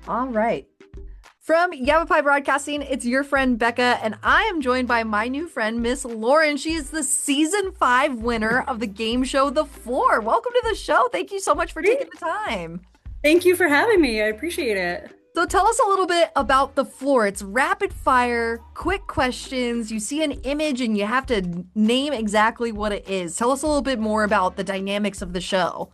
All right. From Yavapai Broadcasting, it's your friend Becca, and I am joined by my new friend, Miss Lauren. She is the season 5 winner of the game show The Floor. Welcome to the show. Thank you so much for taking Great. the time. Thank you for having me. I appreciate it. So tell us a little bit about The Floor. It's rapid fire, quick questions. You see an image and you have to name exactly what it is. Tell us a little bit more about the dynamics of the show.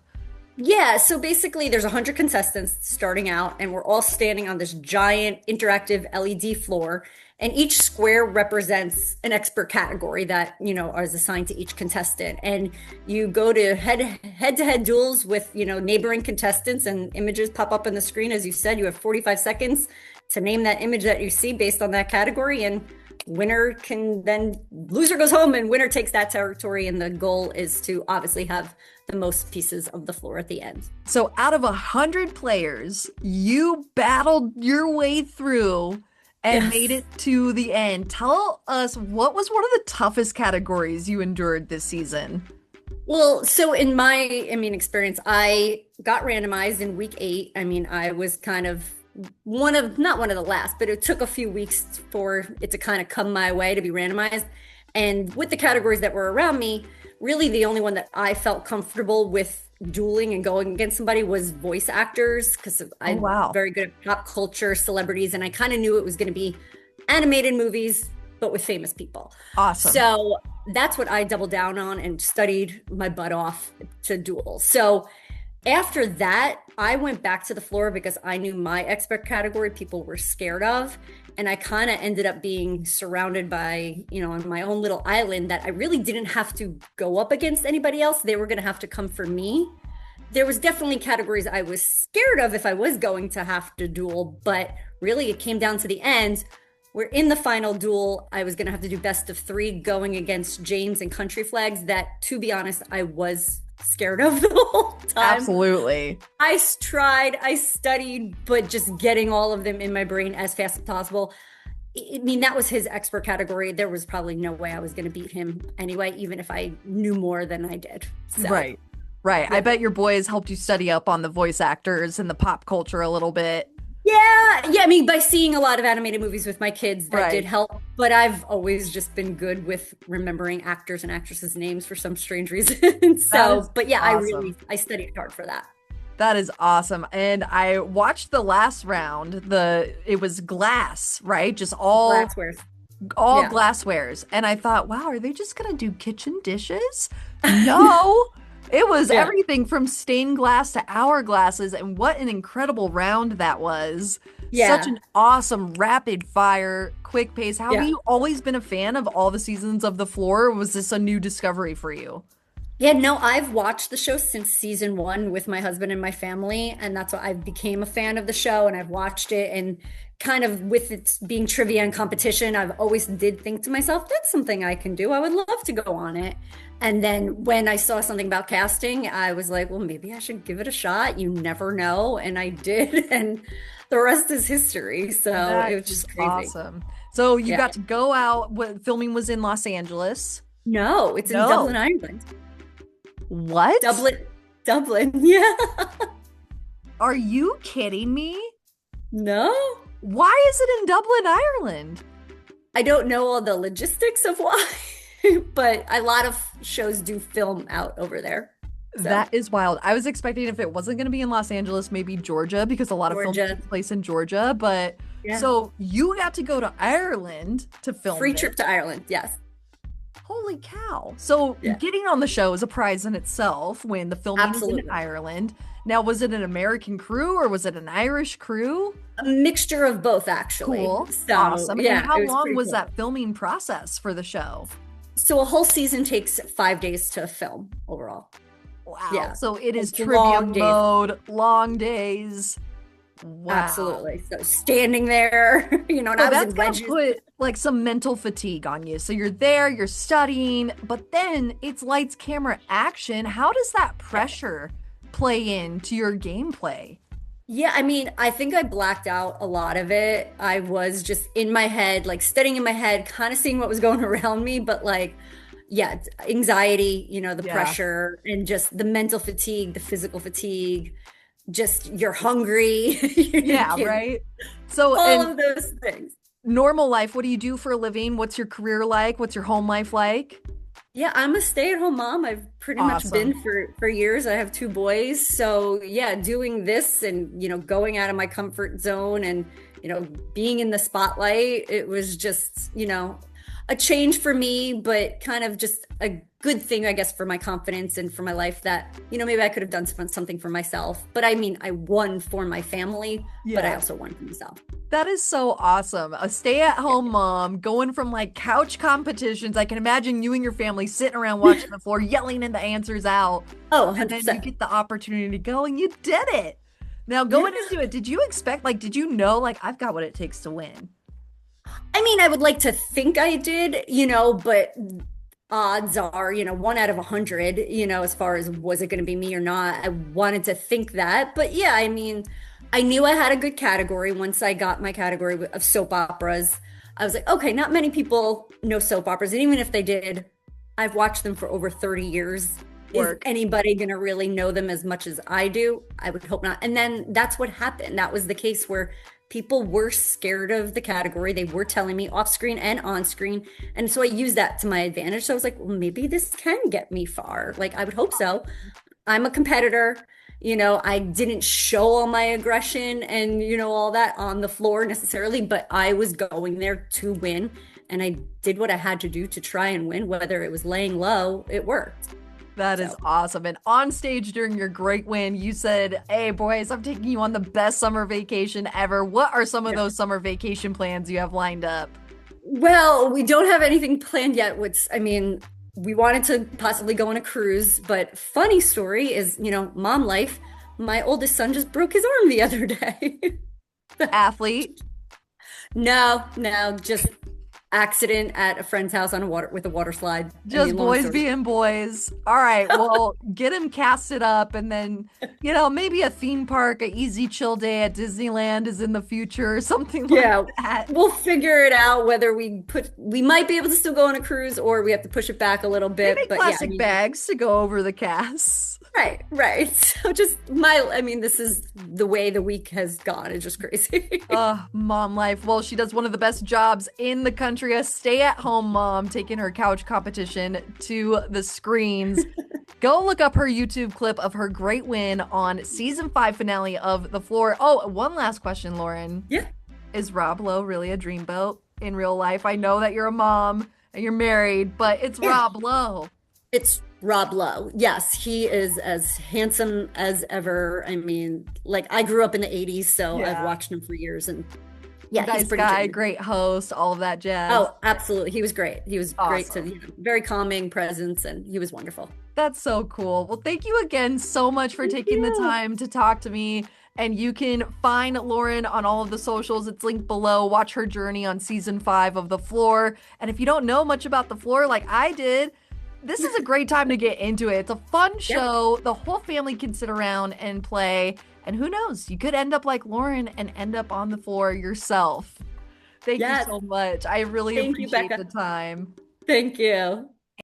Yeah, so basically there's 100 contestants starting out and we're all standing on this giant interactive LED floor and each square represents an expert category that, is assigned to each contestant. And you go to head-to-head duels with, neighboring contestants and images pop up on the screen. As you said, you have 45 seconds to name that image that you see based on that category and winner can then loser goes home and winner takes that territory and the goal is to obviously have the most pieces of the floor at the end. So out of 100 players, you battled your way through and made Yes. it to the end. Tell us what was one of the toughest categories you endured this season? Well, so in my, experience, I got randomized in week 8. I was kind of not one of the last, but it took a few weeks for it to kind of come my way to be randomized. And with the categories that were around me, really the only one that I felt comfortable with dueling and going against somebody was voice actors because Oh, I'm wow. very good at pop culture, celebrities, and I kind of knew it was going to be animated movies, but with famous people. Awesome. So that's what I doubled down on and studied my butt off to duel. So after that, I went back to the floor because I knew my expert category people were scared of. And I kind of ended up being surrounded by, on my own little island that I really didn't have to go up against anybody else. They were going to have to come for me. There was definitely categories I was scared of if I was going to have to duel, but really it came down to the end. We're in the final duel. I was going to have to do best of 3 going against James and Country Flags that, to be honest, I was scared of the whole time. Absolutely. Tried, I studied, but just getting all of them in my brain as fast as possible. That was his expert category. There was probably no way I was going to beat him anyway, even if I knew more than I did. So, Right. Right. I yeah. bet your boys helped you study up on the voice actors and the pop culture a little bit. Yeah, yeah. By seeing a lot of animated movies with my kids, that did Right. help. But I've always just been good with remembering actors and actresses' names for some strange reason. That is So, but yeah, awesome. I studied hard for that. That is awesome. And I watched the last round. It was glass, right? Just Glasswares. all Yeah. glasswares. And I thought, wow, are they just gonna do kitchen dishes? No. It was Yeah. everything from stained glass to hourglasses, and what an incredible round that was. Such Yeah. an awesome rapid fire, quick pace. Have Yeah. you always been a fan of all the seasons of The Floor, or was this a new discovery for you? Yeah, no, I've watched the show since season 1 with my husband and my family, and that's why I became a fan of the show and I've watched it and kind of with it being trivia and competition, I've always did think to myself, that's something I can do. I would love to go on it. And then when I saw something about casting, I was like, well, maybe I should give it a shot. You never know. And I did, and the rest is history. So it That was is just crazy. awesome. So you Yeah. got to go out. What filming was in Los Angeles? No, it's in Dublin, No. Ireland. What? Dublin, Dublin. Yeah. Are you kidding me? No. Why is it in Dublin, Ireland? I don't know all the logistics of why, but a lot of shows do film out over there. So, That is wild. I was expecting if it wasn't going to be in Los Angeles, maybe Georgia, because a lot of films Georgia, take place in Georgia. But yeah. so you got to go to Ireland to film Free this. trip to Ireland. Yes. Holy cow. So Yeah. getting on the show is a prize in itself when the filming is in Absolutely. Ireland. Now, was it an American crew or was it an Irish crew? A mixture of both, actually. Cool. So, Awesome. And yeah, how it was long pretty was cool. that filming process for the show? So, a whole season takes 5 days to film overall. Wow. Yeah. So it is It's trivia long days. mode, long days. Wow. Absolutely. So, standing there, and So I was that's in gonna wedges. put like some mental fatigue on you. So you're there, you're studying, but then it's lights, camera, action. How does that pressure play into your gameplay? Yeah, I think I blacked out a lot of it. I was just in my head, like studying in my head, kind of seeing what was going around me, but like, yeah, anxiety, the Yeah. pressure and just the mental fatigue, the physical fatigue. just you're hungry, Yeah, you right. So, all and of those things. normal life, what do you do for a living? What's your career like? What's your home life like? Yeah, I'm a stay-at-home mom. I've pretty much Awesome. been for years. I have two boys. So, yeah, doing this and, going out of my comfort zone and, being in the spotlight, it was just, a change for me, but kind of just a good thing, I guess, for my confidence and for my life that, maybe I could have done something for myself. But I mean, I won for my family, but I Yeah. also won for myself. That is so awesome. A stay-at-home mom going from like couch competitions. I can imagine you and your family sitting around watching the floor, yelling in the answers out. Oh, And then you 100%. get the opportunity to go and you did it. Now, Yeah. going into it, did you expect, like, did you know, like, I've got what it takes to win? I mean, I would like to think I did, but odds are, 1 out of 100, as far as was it going to be me or not. I wanted to think that. But yeah, I mean, I knew I had a good category once I got my category of soap operas. I was like, okay, not many people know soap operas. And even if they did, I've watched them for over 30 years. Is Work. anybody going to really know them as much as I do? I would hope not. And then that's what happened. That was the case where people were scared of the category. They were telling me off screen and on screen. And so I used that to my advantage. So I was like, well, maybe this can get me far. Like, I would hope so. I'm a competitor. I didn't show all my aggression and, all that on the floor necessarily, but I was going there to win. And I did what I had to do to try and win, whether it was laying low, it worked. That is So, awesome. And on stage during your great win, you said, hey, boys, I'm taking you on the best summer vacation ever. What are some of yeah. those summer vacation plans you have lined up? Well, we don't have anything planned yet. I mean, we wanted to possibly go on a cruise, but funny story is, mom life. My oldest son just broke his arm the other day. Athlete? No, no, just accident at a friend's house on a water with a water slide. I Just mean, long boys story. being boys. All right. Well, get him casted up and then, maybe a theme park, a easy chill day at Disneyland is in the future or something like Yeah, that. we'll figure it out whether we might be able to still go on a cruise or we have to push it back a little They bit. make But yeah, I plastic mean, bags to go over the casts. right, right. So I mean, this is the way the week has gone. It's just crazy. Mom life. Well, she does one of the best jobs in the country, a stay-at-home mom, taking her couch competition to the screens. Go look up her YouTube clip of her great win on season 5 finale of The Floor. Oh, one last question, Lauren. Yeah. Is Rob Lowe really a dreamboat in real life? I know that you're a mom and you're married, but it's Yeah. Rob Lowe. It's Rob Lowe. Yes, he is as handsome as ever. I mean, like I grew up in the 80s, so I've Yeah. watched him for years and yeah, he's Nice pretty guy, dreamy. great host, all of that jazz. Oh, absolutely. He was great. He was great to, Awesome. very calming presence and he was wonderful. That's so cool. Well, thank you again so much for Thank taking the you. time to talk to me. And you can find Lauren on all of the socials. It's linked below. Watch her journey on season 5 of The Floor. And if you don't know much about The Floor like I did, this is a great time to get into it. It's a fun Yeah. show. The whole family can sit around and play. And who knows, you could end up like Lauren and end up on the floor yourself. Thank you Yes. so much. I really Thank you, appreciate Becca. the time. Thank you.